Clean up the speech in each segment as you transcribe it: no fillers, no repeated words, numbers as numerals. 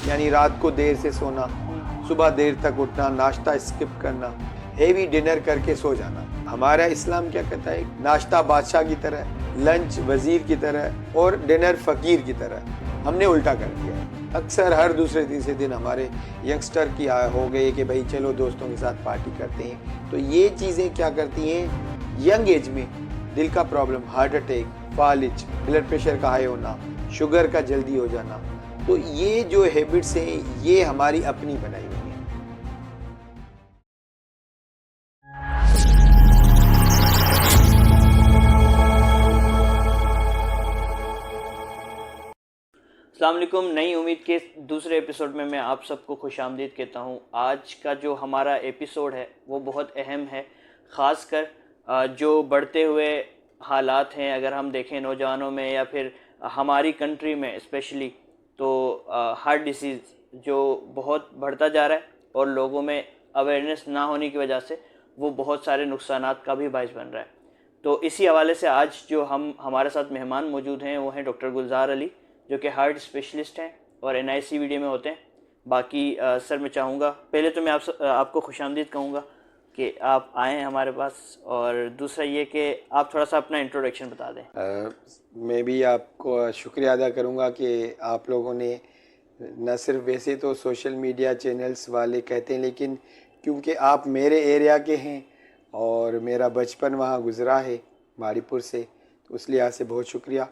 यानी रात को देर से सोना, सुबह देर तक उठना, नाश्ता स्किप करना, हेवी डिनर करके सो जाना। हमारा इस्लाम क्या कहता है? नाश्ता बादशाह की तरह, लंच वजीर की तरह और डिनर फकीर की तरह। हमने उल्टा कर दिया है। अक्सर हर दूसरे तीसरे दिन हमारे यंगस्टर की हो गई कि भाई चलो दोस्तों के साथ पार्टी करते हैं। तो ये चीज़ें क्या करती हैं? यंग एज में दिल का प्रॉब्लम, हार्ट अटैक, फालिज, ब्लड प्रेशर का हाई होना, शुगर का जल्दी हो जाना। तो ये जो हैबिट्स हैं ये हमारी अपनी बनाई हुई हैं। अस्सलाम वालेकुम। नई उम्मीद के दूसरे एपिसोड में मैं आप सबको खुशामदीद कहता हूँ। आज का जो हमारा एपिसोड है वो बहुत अहम है, ख़ासकर जो बढ़ते हुए हालात हैं अगर हम देखें नौजवानों में या फिर हमारी कंट्री में स्पेशली, तो हार्ट डिसीज़ जो बहुत बढ़ता जा रहा है और लोगों में अवेयरनेस ना होने की वजह से वो बहुत सारे नुकसानात का भी बाइस बन रहा है। तो इसी हवाले से आज जो हमारे साथ मेहमान मौजूद हैं वो हैं डॉक्टर गुलजार अली, जो कि हार्ट स्पेशलिस्ट हैं और NICVD में होते हैं। बाकी सर मैं चाहूँगा पहले तो मैं आपको खुशामदीद कहूँगा कि आप आएँ हमारे पास, और दूसरा ये कि आप थोड़ा सा अपना इंट्रोडक्शन बता दें। मैं भी आपको शुक्रिया अदा करूँगा कि आप लोगों ने न सिर्फ वैसे तो सोशल मीडिया चैनल्स वाले कहते हैं, लेकिन क्योंकि आप मेरे एरिया के हैं और मेरा बचपन वहाँ गुज़रा है मारीपुर से, तो उस लिहाज से बहुत शुक्रिया।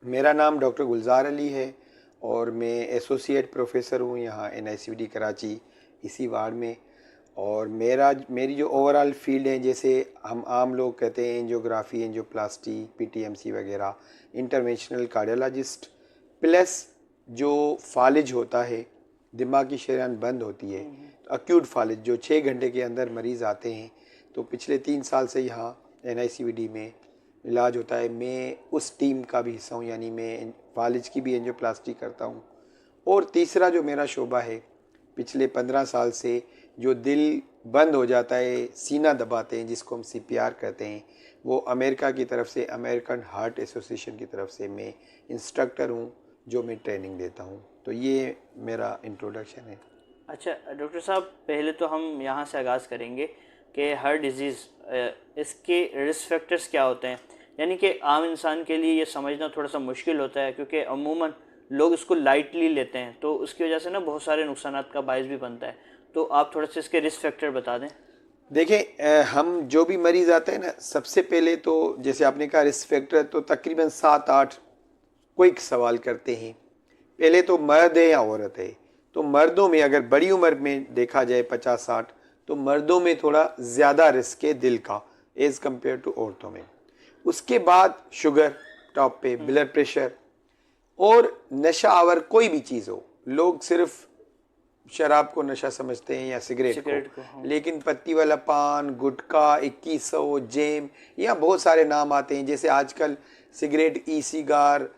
मेरा नाम डॉक्टर गुलजार अली है और मैं एसोसिएट प्रोफेसर हूँ यहाँ NICVD कराची इसी वार्ड में। और मेरी जो ओवरऑल फील्ड है, जैसे हम आम लोग कहते हैं एंजियोग्राफी, एंजियोप्लास्टी, PTMC वगैरह, इंटरवेंशनल कार्डियोलॉजिस्ट, प्लस जो फालिज होता है, दिमाग की शरीयान बंद होती है, एक्यूट फालिज जो 6 घंटे के अंदर मरीज़ आते हैं, तो पिछले 3 साल से यहाँ NICVD में इलाज होता है। मैं उस टीम का भी हिस्सा हूँ, यानी मैं फालिज की भी एंजियोप्लास्टी करता हूँ। और तीसरा जो मेरा शोबा है, पिछले 15 साल से जो दिल बंद हो जाता है, सीना दबाते हैं, जिसको हम CPR कहते हैं, वो अमेरिका की तरफ से, अमेरिकन हार्ट एसोसिएशन की तरफ से मैं इंस्ट्रक्टर हूँ जो मैं ट्रेनिंग देता हूँ। तो ये मेरा इंट्रोडक्शन है। अच्छा डॉक्टर साहब, पहले तो हम यहाँ से आगाज़ करेंगे कि हार्ट डिजीज़ इसके रिस्क फैक्टर्स क्या होते हैं। यानी कि आम इंसान के लिए ये समझना थोड़ा सा मुश्किल होता है, क्योंकि अमूमन लोग इसको लाइटली लेते हैं, तो उसकी वजह से ना बहुत सारे नुकसानात का बायस भी बनता है। तो आप थोड़ा सा इसके रिस्क फैक्टर बता दें। देखें, हम जो भी मरीज़ आते हैं ना, सबसे पहले तो जैसे आपने कहा रिस्क फैक्टर, तो तकरीबन 7-8 क्विक सवाल करते हैं। पहले तो मर्द है या औरत है। तो मर्दों में अगर बड़ी उम्र में देखा जाए 50-60, तो मर्दों में थोड़ा ज़्यादा रिस्क है दिल का एज़ कम्पेयर टू औरतों में। उसके बाद शुगर टॉप पे, ब्लड प्रेशर और नशा आवर कोई भी चीज़ हो। लोग सिर्फ शराब को नशा समझते हैं या सिगरेट को, हाँ। लेकिन पत्ती वाला पान, गुटखा, 2100, जेम, या बहुत सारे नाम आते हैं। जैसे आजकल सिगरेट, ई सिगार,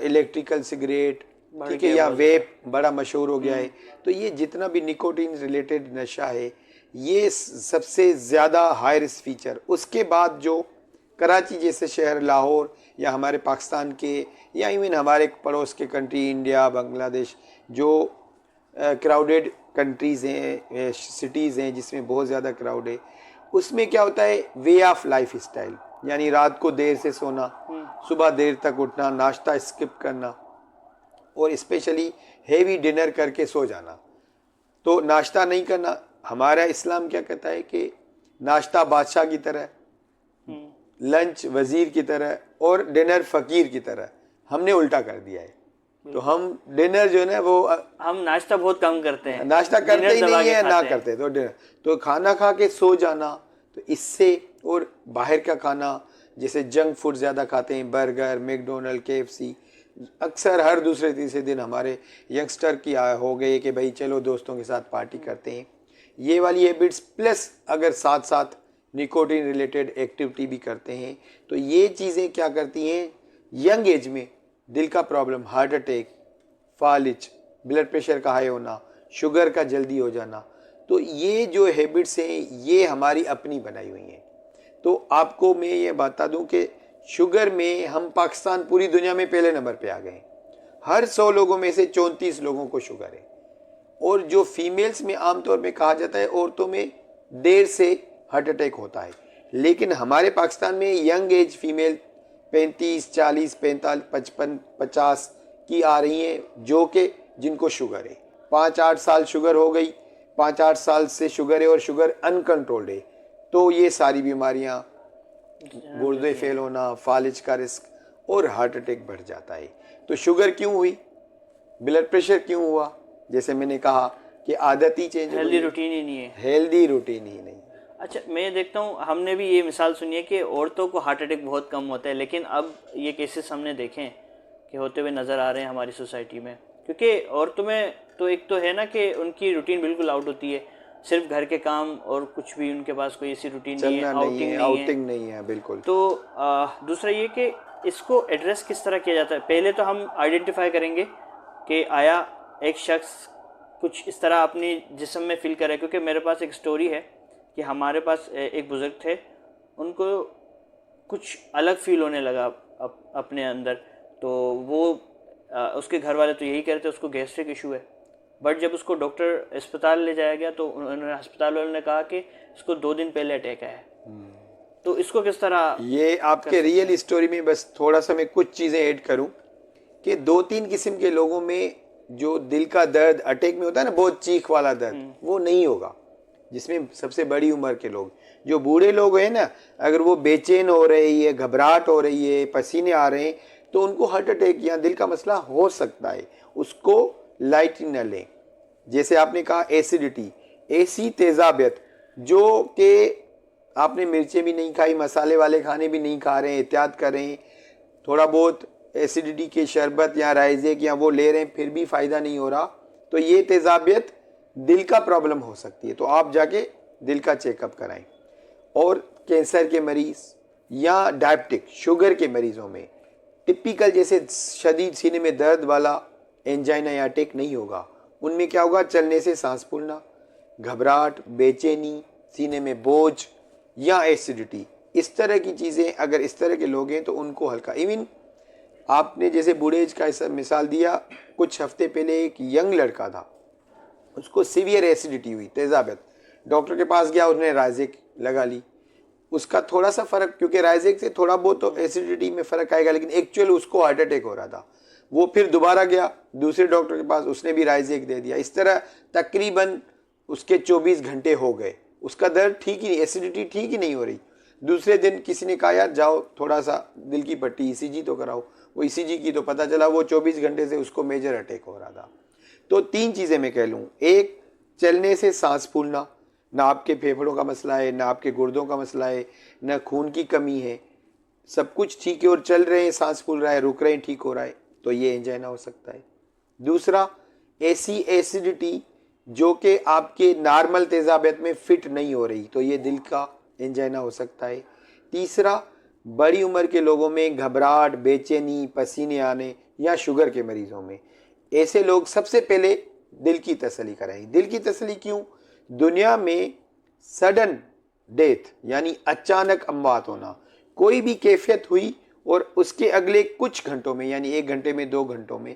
इलेक्ट्रिकल सिगरेट, ठीक है, या वेप बड़ा मशहूर हो गया है। तो ये जितना भी निकोटीन रिलेटेड नशा है, ये सबसे ज़्यादा हाई रिस्क फीचर। उसके बाद जो कराची जैसे शहर, लाहौर या हमारे पाकिस्तान के, या इवन हमारे पड़ोस के कंट्री इंडिया, बांग्लादेश, जो क्राउडेड कंट्रीज़ हैं, सिटीज़ हैं जिसमें बहुत ज़्यादा क्राउड है, उसमें क्या होता है? वे ऑफ लाइफ स्टाइल, यानी रात को देर से सोना, सुबह देर तक उठना, नाश्ता स्किप करना और स्पेशली हेवी डिनर करके सो जाना। तो नाश्ता नहीं करना। हमारा इस्लाम क्या कहता है कि नाश्ता बादशाह की तरह, लंच वजीर की तरह और डिनर फकीर की तरह। हमने उल्टा कर दिया है। तो हम डिनर जो है ना, वो हम नाश्ता बहुत कम करते हैं, नाश्ता करते ही नहीं है, ना करते तो डिनर। तो खाना खा के सो जाना, तो इससे, और बाहर का खाना जैसे जंक फूड ज़्यादा खाते हैं, बर्गर, मैकडोनल्ड, KFC, अक्सर हर दूसरे तीसरे दिन हमारे यंगस्टर की हो गई कि भाई चलो दोस्तों के साथ पार्टी करते हैं। ये वाली हैबिट्स प्लस अगर साथ साथ निकोटीन रिलेटेड एक्टिविटी भी करते हैं, तो ये चीज़ें क्या करती हैं? यंग एज में दिल का प्रॉब्लम, हार्ट अटैक, फालिज, ब्लड प्रेशर का हाई होना, शुगर का जल्दी हो जाना। तो ये जो हैबिट्स हैं ये हमारी अपनी बनाई हुई हैं। तो आपको मैं ये बता दूं कि शुगर में हम पाकिस्तान पूरी दुनिया में पहले नंबर पे आ गए। हर 100 लोगों में से 34 लोगों को शुगर है। और जो फीमेल्स में आमतौर में कहा जाता है औरतों में देर से हार्ट अटैक होता है, लेकिन हमारे पाकिस्तान में यंग एज फीमेल 35, 40, 45, 55, 50 की आ रही हैं जो कि जिनको शुगर है। 5-8 साल शुगर हो गई, 5-8 साल से शुगर है और शुगर अनकंट्रोल्ड है, तो ये सारी बीमारियां, गुर्दे फेल होना, फालिज का रिस्क और हार्ट अटैक बढ़ जाता है। तो शुगर क्यों हुई, ब्लड प्रेशर क्यों हुआ? जैसे मैंने कहा कि आदत ही चेंज हो गई, हेल्दी रूटीन ही नहीं है। हेल्दी रूटीन ही नहीं। अच्छा, मैं देखता हूँ, हमने भी ये मिसाल सुनी है कि औरतों को हार्ट अटैक बहुत कम होता है, लेकिन अब ये केसेस हमने देखे हैं कि होते हुए नज़र आ रहे हैं हमारी सोसाइटी में। क्योंकि औरतों में तो एक तो है ना कि उनकी रूटीन बिल्कुल आउट होती है, सिर्फ घर के काम और कुछ भी उनके पास कोई ऐसी रूटीन नहीं है, आउटिंग नहीं है बिल्कुल। तो दूसरा ये कि इसको एड्रेस किस तरह किया जाता है। पहले तो हम आइडेंटिफाई करेंगे कि आया एक शख्स कुछ इस तरह अपनी जिस्म में फील करे। क्योंकि मेरे पास एक स्टोरी है कि हमारे पास एक बुज़ुर्ग थे, उनको कुछ अलग फील होने लगा अपने अंदर। तो वो उसके घर वाले तो यही कह रहे थे उसको गैस्ट्रिक इशू है, बट जब उसको डॉक्टर अस्पताल ले जाया गया तो उन्होंने अस्पताल वालों ने कहा कि इसको 2 दिन पहले अटैक आया है। तो इसको किस तरह, ये आपके रियल स्टोरी में बस थोड़ा सा मैं कुछ चीज़ें ऐड करूं कि 2-3 किस्म के लोगों में जो दिल का दर्द अटैक में होता है ना, बहुत चीख वाला दर्द, वो नहीं होगा। जिसमें सबसे बड़ी उम्र के लोग, जो बूढ़े लोग हैं ना, अगर वो बेचैन हो रही है, घबराहट हो रही है, पसीने आ रहे हैं, तो उनको हार्ट अटैक या दिल का मसला हो सकता है। उसको लाइट न लें। जैसे आपने कहा एसिडिटी, ऐसी तेजाबियत जो कि आपने मिर्चें भी नहीं खाई, मसाले वाले खाने भी नहीं खा रहे हैं, एहतियात कर रहे हैं, थोड़ा बहुत एसिडिटी के शरबत या राइजेक या वो ले रहे हैं, फिर भी फ़ायदा नहीं हो रहा, तो ये तेजाबियत दिल का प्रॉब्लम हो सकती है। तो आप जाके दिल का चेकअप कराएं। और कैंसर के मरीज़ या डायबिटिक शुगर के मरीज़ों में टिपिकल जैसे शदीद सीने में दर्द वाला एंजाइना या अटैक नहीं होगा। उनमें क्या होगा, चलने से सांस फूलना, घबराहट, बेचैनी, सीने में बोझ या एसिडिटी, इस तरह की चीज़ें अगर इस तरह के लोग हैं तो उनको हल्का। इवन आपने जैसे बूढ़े एज का ऐसा मिसाल दिया, कुछ हफ्ते पहले एक यंग लड़का था, उसको सीवियर एसिडिटी हुई, तेजाबियत, डॉक्टर के पास गया, उसने राइजेक लगा ली, उसका थोड़ा सा फ़र्क, क्योंकि राइजेक से थोड़ा बहुत तो एसिडिटी में फ़र्क आएगा, लेकिन एक्चुअल उसको हार्ट अटैक हो रहा था। वो फिर दोबारा गया दूसरे डॉक्टर के पास, उसने भी राइजेक दे दिया। इस तरह तकरीबन उसके 24 घंटे हो गए, उसका दर्द ठीक ही नहीं, एसिडिटी ठीक ही नहीं हो रही। दूसरे दिन किसी ने कहा यार जाओ थोड़ा सा दिल की पट्टी ईसीजी तो कराओ, वो ईसीजी की तो पता चला वो 24 घंटे से उसको मेजर अटैक हो रहा था। तो 3 चीज़ें मैं कह लूँ, एक चलने से सांस फूलना, ना आपके फेफड़ों का मसला है, ना आपके गुर्दों का मसला है, ना खून की कमी है, सब कुछ ठीक है और चल रहे हैं, सांस फूल रहा है, रुक रहे हैं, ठीक हो रहा है, तो ये एंजाइना हो सकता है। दूसरा, ऐसी एसिडिटी जो कि आपके नॉर्मल तेजाबियत में फिट नहीं हो रही, तो ये दिल का एंजाइना हो सकता है। तीसरा, बड़ी उम्र के लोगों में घबराहट, बेचैनी, पसीने आने या शुगर के मरीजों में, ऐसे लोग सबसे पहले दिल की तसल्ली कराएं। दिल की तसल्ली क्यों? दुनिया में सडन डेथ यानी अचानक अमवात होना, कोई भी कैफियत हुई और उसके अगले कुछ घंटों में यानी 1 घंटे में 2 घंटों में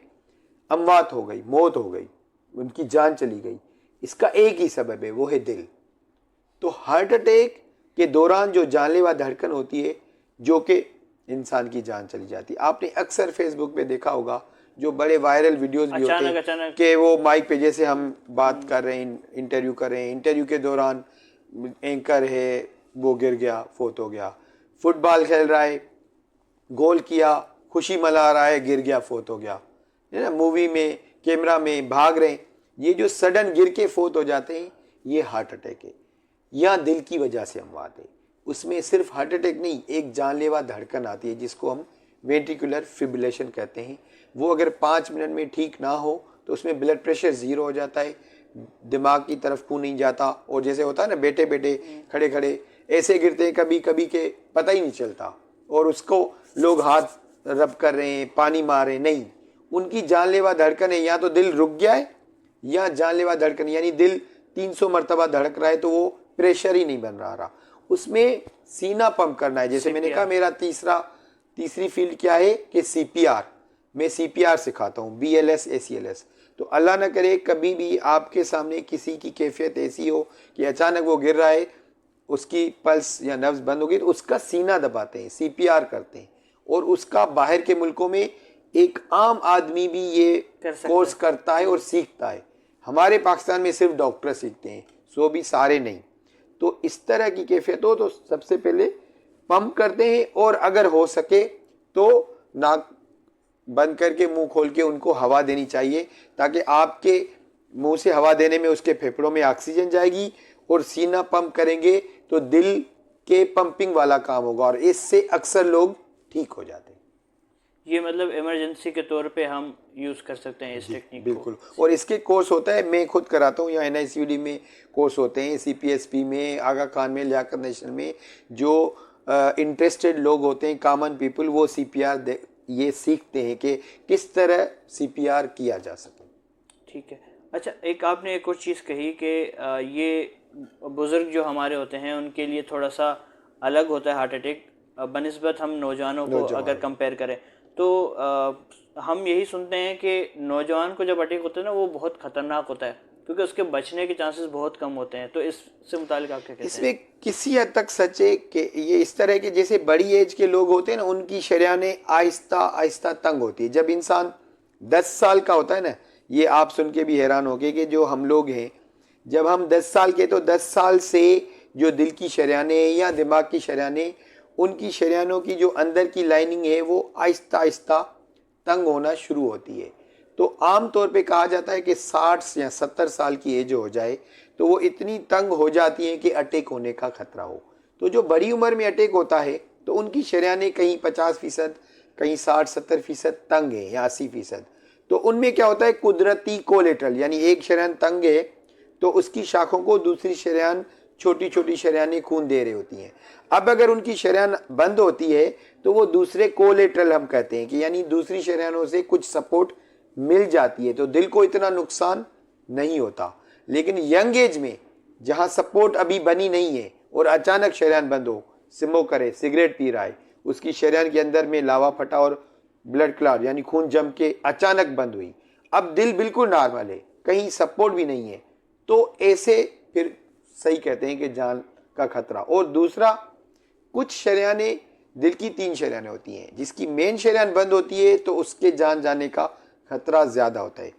अमवात हो गई, मौत हो गई, उनकी जान चली गई, इसका एक ही सबब है, वो है दिल। तो हार्ट अटैक के दौरान जो जानलेवा धड़कन होती है, जो कि इंसान की जान चली जाती है। आपने अक्सर फेसबुक पे देखा होगा जो बड़े वायरल वीडियोस भी होते हैं कि वो माइक पे जैसे हम बात कर रहे हैं, इंटरव्यू कर रहे हैं, इंटरव्यू के दौरान एंकर है वो गिर गया, फोत हो गया, फुटबॉल खेल रहा है, गोल किया, खुशी मना रहा है, गिर गया, फोत हो गया, है ना, मूवी में कैमरा में भाग रहे हैं, ये जो सडन गिर के फोत हो जाते हैं ये हार्ट अटैक है या दिल की वजह से अमवात है। उसमें सिर्फ हार्ट अटैक नहीं, एक जानलेवा धड़कन आती है जिसको हम वेंट्रिकुलर फिब्रिलेशन कहते हैं। वो अगर 5 मिनट में ठीक ना हो तो उसमें ब्लड प्रेशर 0 हो जाता है, दिमाग की तरफ खून नहीं जाता, और जैसे होता है ना बैठे बैठे खड़े खड़े ऐसे गिरते हैं कभी कभी के पता ही नहीं चलता, और उसको लोग हाथ रब कर रहे हैं, पानी मार रहे हैं, नहीं, उनकी जानलेवा धड़कन है, या तो दिल रुक गया है या जानलेवा धड़कन यानी दिल 300 मरतबा धड़क रहा है तो वो प्रेशर ही नहीं बन रहा। उसमें सीना पंप करना है। जैसे मैंने कहा मेरा तीसरी फील्ड क्या है कि CPR, मैं CPR सिखाता हूँ, BLS ACLS। तो अल्लाह ना करे कभी भी आपके सामने किसी की कैफियत ऐसी हो कि अचानक वो गिर रहा है, उसकी पल्स या नब्ज बंद हो गई, तो उसका सीना दबाते हैं, CPR करते हैं। और उसका बाहर के मुल्कों में एक आम आदमी भी ये कोर्स करता है और सीखता है। हमारे पाकिस्तान में सिर्फ डॉक्टर सीखते हैं, सो भी सारे नहीं। तो इस तरह की कैफियत हो तो सबसे पहले पंप करते हैं, और अगर हो सके तो नाक बंद करके मुंह खोल के उनको हवा देनी चाहिए, ताकि आपके मुंह से हवा देने में उसके फेफड़ों में ऑक्सीजन जाएगी, और सीना पंप करेंगे तो दिल के पंपिंग वाला काम होगा, और इससे अक्सर लोग ठीक हो जाते हैं। ये मतलब इमरजेंसी के तौर पे हम यूज़ कर सकते हैं इस टेक्निक को। बिल्कुल। और इसके कोर्स होता है, मैं खुद कराता हूँ, यहाँ NICUD में कोर्स होते हैं, CPSP में, आगा खान में, लियाकत नेशनल में। जो इंटरेस्टेड लोग होते हैं, कॉमन पीपल, वो CPR ये सीखते हैं कि किस तरह CPR किया जा सके। ठीक है। अच्छा, एक आपने एक और चीज़ कही कि ये बुज़ुर्ग जो हमारे होते हैं उनके लिए थोड़ा सा अलग होता है हार्ट अटैक बनिस्बत हम नौजवानों को अगर कंपेयर करें तो हम यही सुनते हैं कि नौजवान को जब अटैक होता है ना वो बहुत ख़तरनाक होता है, क्योंकि उसके बचने के चांसेस बहुत कम होते हैं। तो इससे मुतालिक आप क्या कहते हैं? इसमें किसी हद तक सच है कि ये इस तरह के जैसे बड़ी एज के लोग होते हैं ना, उनकी शरीयानें आहिस्ता आहिस्ता तंग होती है। जब इंसान 10 साल का होता है ना, ये आप सुन के भी हैरान होगे कि जो हम लोग हैं, जब हम 10 साल के, तो 10 साल से जो दिल की शरीयानें या दिमाग की शरीयानें, उनकी शरीयानों की जो अंदर की लाइनिंग है वो आहिस्ता आहिस्ता तंग होना शुरू होती है। तो आम तौर पे कहा जाता है कि 60 या 70 साल की एज हो जाए तो वो इतनी तंग हो जाती है कि अटैक होने का खतरा हो। तो जो बड़ी उम्र में अटैक होता है तो उनकी शरीयानें कहीं 50%, कहीं 60-70% तंग है या 80%। तो उनमें क्या होता है, कुदरती कोलेटरल, यानी एक शरीयान तंग है तो उसकी शाखों को दूसरी शरीयान, छोटी छोटी शरीयानें खून दे रही होती हैं। अब अगर उनकी शरीयान बंद होती है तो वो दूसरे कोलेटरल हम कहते हैं कि यानी दूसरी शरीयानों से कुछ सपोर्ट मिल जाती है, तो दिल को इतना नुकसान नहीं होता। लेकिन यंग एज में जहां सपोर्ट अभी बनी नहीं है और अचानक शरीयान बंद हो, स्मोक करे, सिगरेट पी रहा है, उसकी शरीयान के अंदर में लावा फटा और ब्लड क्लॉट यानी खून जम के अचानक बंद हुई, अब दिल बिल्कुल नॉर्मल है, कहीं सपोर्ट भी नहीं है, तो ऐसे फिर सही कहते हैं कि जान का खतरा। और दूसरा, कुछ शरीयानें, दिल की 3 शरीयानें होती हैं, जिसकी मेन शरीयान बंद होती है तो उसके जान जाने का खतरा ज़्यादा होता है।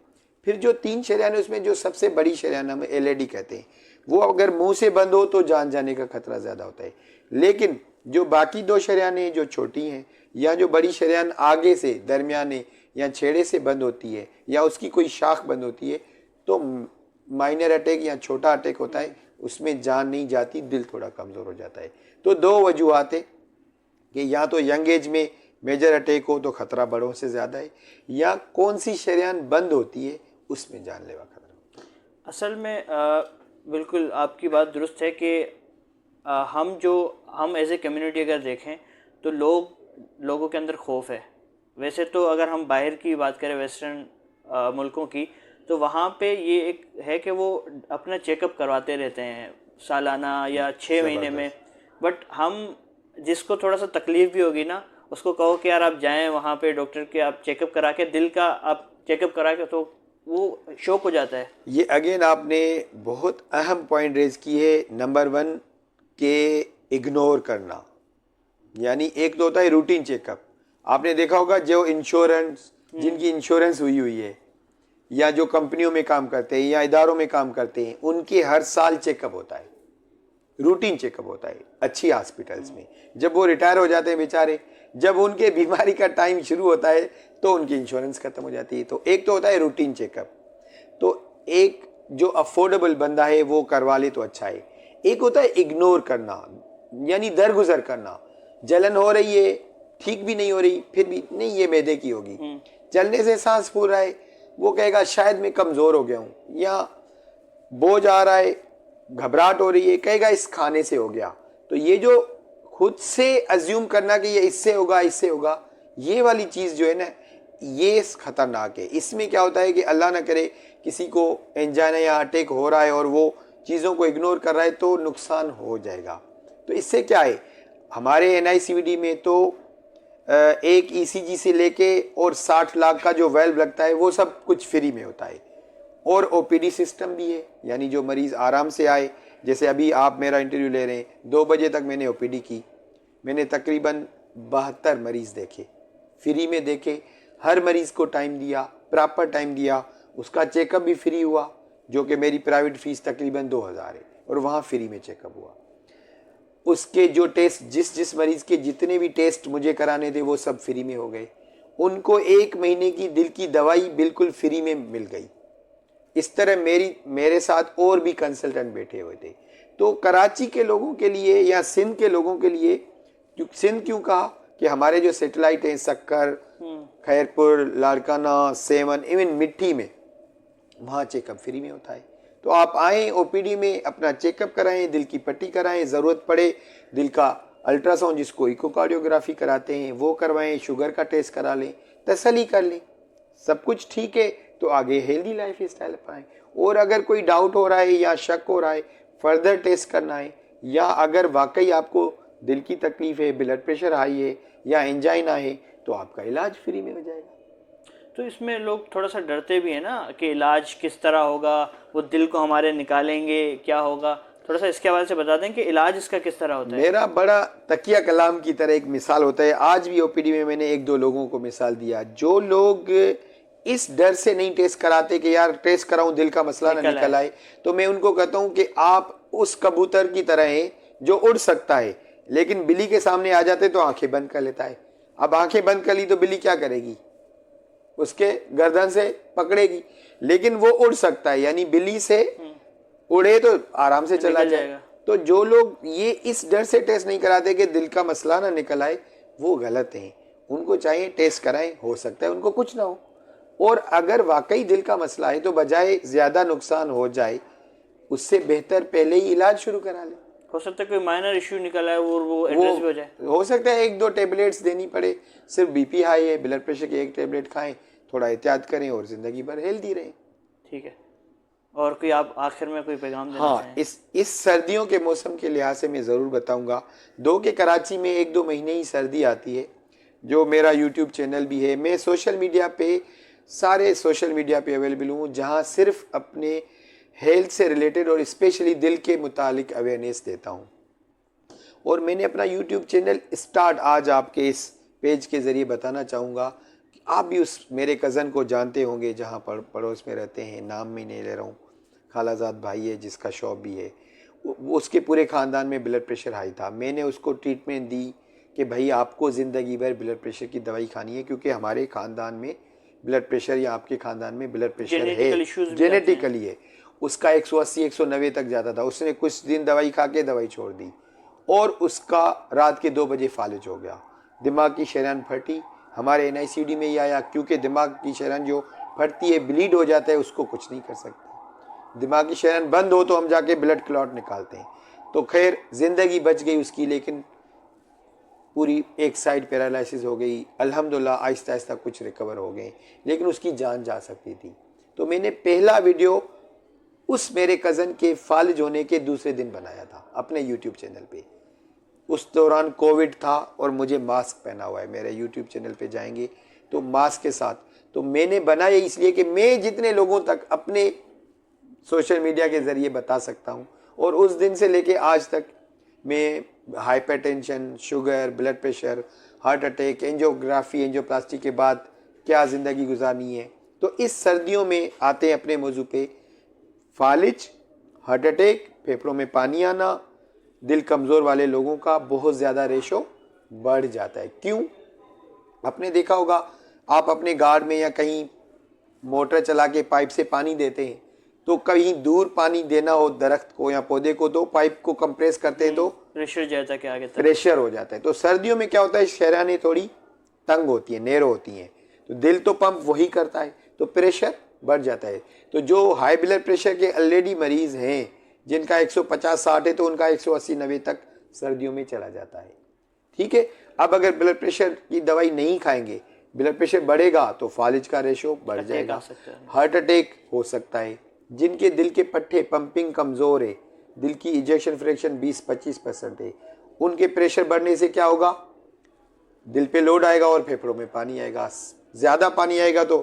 फिर जो 3 शरीयानें, उसमें जो सबसे बड़ी शरीयान हम LAD कहते हैं, वो अगर मुंह से बंद हो तो जान जाने का खतरा ज़्यादा होता है। लेकिन जो बाकी 2 शरीयानें जो छोटी हैं, या जो बड़ी शरीयान आगे से, दरमियाने या छेड़े से बंद होती है, या उसकी कोई शाख बंद होती है, तो माइनर अटैक या छोटा अटैक होता है, उसमें जान नहीं जाती, दिल थोड़ा कमज़ोर हो जाता है। तो 2 वजूहात है कि या तो यंग एज में मेजर अटैक हो तो खतरा बड़ों से ज़्यादा है, या कौन सी शरीयान बंद होती है उसमें जानलेवा खतरा होता है। असल में बिल्कुल आपकी बात दुरुस्त है कि हम एज ए कम्युनिटी अगर देखें तो लोगों के अंदर खौफ है। वैसे तो अगर हम बाहर की बात करें, वेस्टर्न मुल्कों की, तो वहाँ पे ये एक है कि वो अपना चेकअप करवाते रहते हैं सालाना या 6 महीने में। बट हम जिसको थोड़ा सा तकलीफ भी होगी ना, उसको कहो कि यार आप जाएं वहाँ पे डॉक्टर के, आप चेकअप करा के, दिल का आप चेकअप करा के, तो वो शौक हो जाता है। ये अगेन आपने बहुत अहम पॉइंट रेज की है। नंबर 1 के इग्नोर करना, यानी एक तो होता है रूटीन चेकअप। आपने देखा होगा जो इंश्योरेंस, जिनकी इंश्योरेंस हुई है, या जो कंपनियों में काम करते हैं या इदारों में काम करते हैं, उनके हर साल चेकअप होता है, रूटीन चेकअप होता है अच्छी हॉस्पिटल्स में। जब वो रिटायर हो जाते हैं बेचारे, जब उनके बीमारी का टाइम शुरू होता है तो उनकी इंश्योरेंस खत्म हो जाती है। तो एक तो होता है रूटीन चेकअप, तो एक जो अफोर्डेबल बंदा है वो करवा ले तो अच्छा है। एक होता है इग्नोर करना, यानी दरगुजर करना। जलन हो रही है, ठीक भी नहीं हो रही, फिर भी नहीं ये मैदे की होगी, चलने से सांस फूल रहा है, वो कहेगा शायद मैं कमजोर हो गया हूं, या बोझ आ रहा है, घबराहट हो रही है, कहेगा इस खाने से हो गया। तो ये जो खुद से अज्यूम करना कि ये इससे होगा, इससे होगा, ये वाली चीज जो है ना, ये खतरनाक है। इसमें क्या होता है कि अल्लाह ना करे किसी को एंजाइना या अटैक हो रहा है और वो चीज़ों को इग्नोर कर रहा है तो नुकसान हो जाएगा। तो इससे क्या है, हमारे NICUD में तो एक ईसीजी से लेके और 60 लाख का जो वेल्व लगता है वो सब कुछ फ्री में होता है। और ओपीडी सिस्टम भी है, यानी जो मरीज़ आराम से आए, जैसे अभी आप मेरा इंटरव्यू ले रहे हैं, 2 बजे तक मैंने ओपीडी की, मैंने तकरीबन 72 मरीज़ देखे, फ्री में देखे, हर मरीज़ को टाइम दिया, प्रॉपर टाइम दिया, उसका चेकअप भी फ्री हुआ, जो कि मेरी प्राइवेट फीस तकरीबन 2000 है, और वहाँ फ्री में चेकअप हुआ। उसके जो टेस्ट, जिस मरीज़ के जितने भी टेस्ट मुझे कराने थे वो सब फ्री में हो गए। उनको 1 महीने की दिल की दवाई बिल्कुल फ्री में मिल गई। इस तरह मेरे साथ और भी कंसल्टेंट बैठे हुए थे। तो कराची के लोगों के लिए या सिंध के लोगों के लिए, सिंध क्यों कहा कि हमारे जो सेटेलाइट हैं सक्कर, खैरपुर, लाड़काना, सेवन, इवन मिट्टी में, वहाँ चेकअप फ्री में होता है। तो आप आएँ ओपीडी में, अपना चेकअप कराएं, दिल की पट्टी कराएं, ज़रूरत पड़े दिल का अल्ट्रासाउंड जिसको इकोकार्डियोग्राफी कराते हैं वो करवाएं, शुगर का टेस्ट करा लें, तसल्ली कर लें, सब कुछ ठीक है तो आगे हेल्दी लाइफ स्टाइल पाएँ। और अगर कोई डाउट हो रहा है या शक हो रहा है, फर्दर टेस्ट करना है, या अगर वाकई आपको दिल की तकलीफ है, ब्लड प्रेशर हाई है या एंजाइना है, तो आपका इलाज फ्री में हो जाएगा। तो इसमें लोग थोड़ा सा डरते भी हैं ना कि इलाज किस तरह होगा, वो दिल को हमारे निकालेंगे, क्या होगा, थोड़ा सा इसके हवाले से बता दें कि इलाज इसका किस तरह होता है। मेरा बड़ा तकिया कलाम की तरह एक मिसाल होता है। आज भी ओपीडी में मैंने 1-2 लोगों को मिसाल दिया, जो लोग इस डर से नहीं टेस्ट कराते कि यार टेस्ट कराऊं दिल का मसला ना निकल आए, तो मैं उनको कहता हूं कि आप उस कबूतर की तरह हैं जो उड़ सकता है, लेकिन बिल्ली के सामने आ जाते तो आंखें बंद कर लेता है। अब आंखें बंद कर ली तो बिल्ली क्या करेगी, उसके गर्दन से पकड़ेगी, लेकिन वो उड़ सकता है, यानी बिल्ली से उड़े तो आराम से चला जाए। तो जो लोग ये इस डर से टेस्ट नहीं कराते कि दिल का मसला ना निकल आए, वो गलत हैं। उनको चाहिए टेस्ट कराएं, हो सकता है उनको कुछ ना हो, और अगर वाकई दिल का मसला है तो बजाय ज्यादा नुकसान हो जाए उससे बेहतर पहले ही इलाज शुरू करा लें। हो सकता है कोई माइनर इश्यू निकला है वो एड्रेस भी हो जाए। हो सकता है 1-2 टेबलेट्स देनी पड़े, सिर्फ बीपी हाई है, ब्लड प्रेशर की 1 टेबलेट खाएं, थोड़ा एहतियात करें और जिंदगी भर हेल्दी रहें। ठीक है, और कोई आप आखिर में कोई पैगाम देना हाँ, इस सर्दियों के मौसम के लिहाज से मैं ज़रूर बताऊंगा। के कराची में 1-2 महीने ही सर्दी आती है। जो मेरा यूट्यूब चैनल भी है, मैं सोशल मीडिया पे, सारे सोशल मीडिया पे अवेलेबल हूँ, जहाँ सिर्फ अपने हेल्थ से रिलेटेड और स्पेशली दिल के मुतालिक अवेयरनेस देता हूँ। और मैंने अपना यूट्यूब चैनल स्टार्ट आज आपके इस पेज के ज़रिए बताना चाहूँगा कि आप भी उस मेरे कज़न को जानते होंगे जहाँ पड़ोस में रहते हैं, नाम में नहीं ले रहा हूँ, खालाजाद भाई है जिसका शॉप भी है। उसके पूरे ख़ानदान में ब्लड प्रेशर हाई था। मैंने उसको ट्रीटमेंट दी कि भाई आपको ज़िंदगी भर ब्लड प्रेशर की दवाई खानी है, क्योंकि हमारे ख़ानदान में ब्लड प्रेशर या आपके ख़ानदान में ब्लड प्रेशर है, जेनेटिकली है। उसका 180-190 तक जाता था। उसने कुछ दिन दवाई खा के दवाई छोड़ दी और उसका रात के 2 बजे फालिज हो गया। दिमाग की शरीयान फटी, हमारे NICD में ही आया, क्योंकि दिमाग की शरीयान जो फटती है, ब्लीड हो जाता है, उसको कुछ नहीं कर सकते। दिमाग की शरीयान बंद हो तो हम जाके ब्लड क्लॉट निकालते हैं। तो खैर ज़िंदगी बच गई उसकी, लेकिन पूरी एक साइड पैरालिसिस हो गई। अल्हम्दुलिल्लाह आहिस्ता आहिस्ता कुछ रिकवर हो गए, लेकिन उसकी जान जा सकती थी। तो मैंने पहला वीडियो उस मेरे कज़न के फालिज होने के दूसरे दिन बनाया था अपने यूट्यूब चैनल पे। उस दौरान कोविड था और मुझे मास्क पहना हुआ है। मेरे यूट्यूब चैनल पे जाएंगे तो मास्क के साथ, तो मैंने बनाया इसलिए कि मैं जितने लोगों तक अपने सोशल मीडिया के ज़रिए बता सकता हूँ। और उस दिन से लेके आज तक मैं hypertension, sugar, blood pressure, heart attack, angiography, angioplasty के बाद क्या ज़िंदगी गुजारनी है, तो इस सर्दियों में आते हैं अपने मौजू पे फालिज, हार्ट अटैक, फेफड़ों में पानी आना, दिल कमज़ोर वाले लोगों का बहुत ज़्यादा रेशो बढ़ जाता है। क्यों? आपने देखा होगा, आप अपने गार्ड में या कहीं मोटर चला के पाइप से पानी देते हैं, तो कहीं दूर पानी देना हो दरख्त को या पौधे को, तो पाइप को कंप्रेस करते हैं तो प्रेशर जाता है, आगे प्रेशर हो जाता है। तो सर्दियों में क्या होता है, शरीयानें थोड़ी तंग होती हैं, नैरो होती हैं, तो दिल तो पंप वही करता है, तो प्रेशर बढ़ जाता है। तो जो हाई ब्लड प्रेशर के ऑलरेडी मरीज हैं, जिनका 150-60 है, तो उनका 180-90 तक सर्दियों में चला जाता है। ठीक है, अब अगर ब्लड प्रेशर की दवाई नहीं खाएंगे, ब्लड प्रेशर बढ़ेगा तो फालिज का रेशो बढ़ जाएगा, हार्ट अटैक हो सकता है। जिनके दिल के पट्टे पंपिंग कमज़ोर है, दिल की इजेक्शन फ्रैक्शन 20-25% है, उनके प्रेशर बढ़ने से क्या होगा, दिल पे लोड आएगा और फेफड़ों में पानी आएगा, ज़्यादा पानी आएगा तो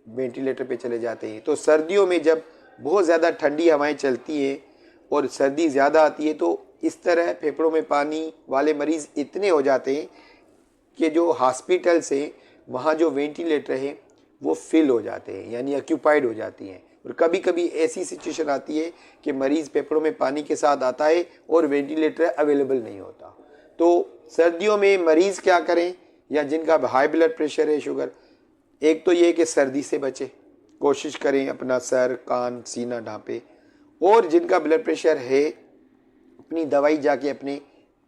वेंटिलेटर पे चले जाते हैं। तो सर्दियों में जब बहुत ज़्यादा ठंडी हवाएं चलती हैं और सर्दी ज़्यादा आती है तो इस तरह फेफड़ों में पानी वाले मरीज़ इतने हो जाते हैं कि जो हॉस्पिटल से वहाँ जो वेंटिलेटर है वो फिल हो जाते हैं, यानी ऑक्यूपाइड हो जाती हैं। और कभी कभी ऐसी सिचुएशन आती है कि मरीज़ फेफड़ों में पानी के साथ आता है और वेंटिलेटर अवेलेबल नहीं होता। तो सर्दियों में मरीज़ क्या करें, या जिनका हाई ब्लड प्रेशर है, शुगर, एक तो ये कि सर्दी से बचें, कोशिश करें अपना सर, कान, सीना ढांपे। और जिनका ब्लड प्रेशर है अपनी दवाई जाके अपने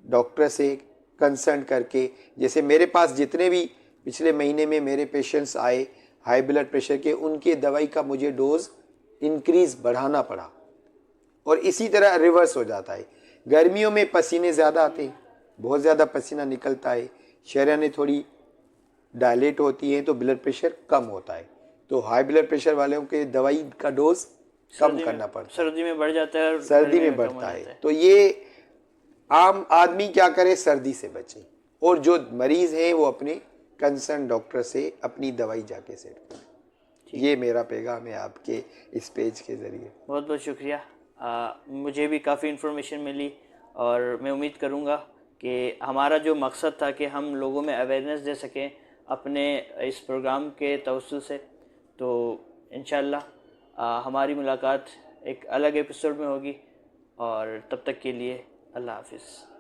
डॉक्टर से कंसल्ट करके, जैसे मेरे पास जितने भी पिछले महीने में मेरे पेशेंट्स आए हाई ब्लड प्रेशर के, उनके दवाई का मुझे डोज इंक्रीज बढ़ाना पड़ा और इसी तरह रिवर्स हो जाता है। गर्मियों में पसीने ज़्यादा आते हैं, बहुत ज़्यादा पसीना निकलता है, शरीर थोड़ी डायलेट होती है तो ब्लड प्रेशर कम होता है। तो हाई ब्लड प्रेशर वालों के दवाई का डोज कम करना पड़ता है, सर्दी में बढ़ जाता है और सर्दी में बढ़ता है। तो ये आम आदमी क्या करे, सर्दी से बचे, और जो मरीज हैं वो अपने कंसर्न डॉक्टर से अपनी दवाई जाके सेट करें। ये मेरा पैगाम है आपके इस पेज के ज़रिए। बहुत बहुत शुक्रिया। मुझे भी काफ़ी इन्फॉर्मेशन मिली और मैं उम्मीद करूँगा कि हमारा जो मकसद था कि हम लोगों में अवेयरनेस दे सकें अपने इस प्रोग्राम के तवज्जुह से, तो इंशाल्लाह हमारी मुलाकात एक अलग एपिसोड में होगी। और तब तक के लिए अल्लाह हाफिज़।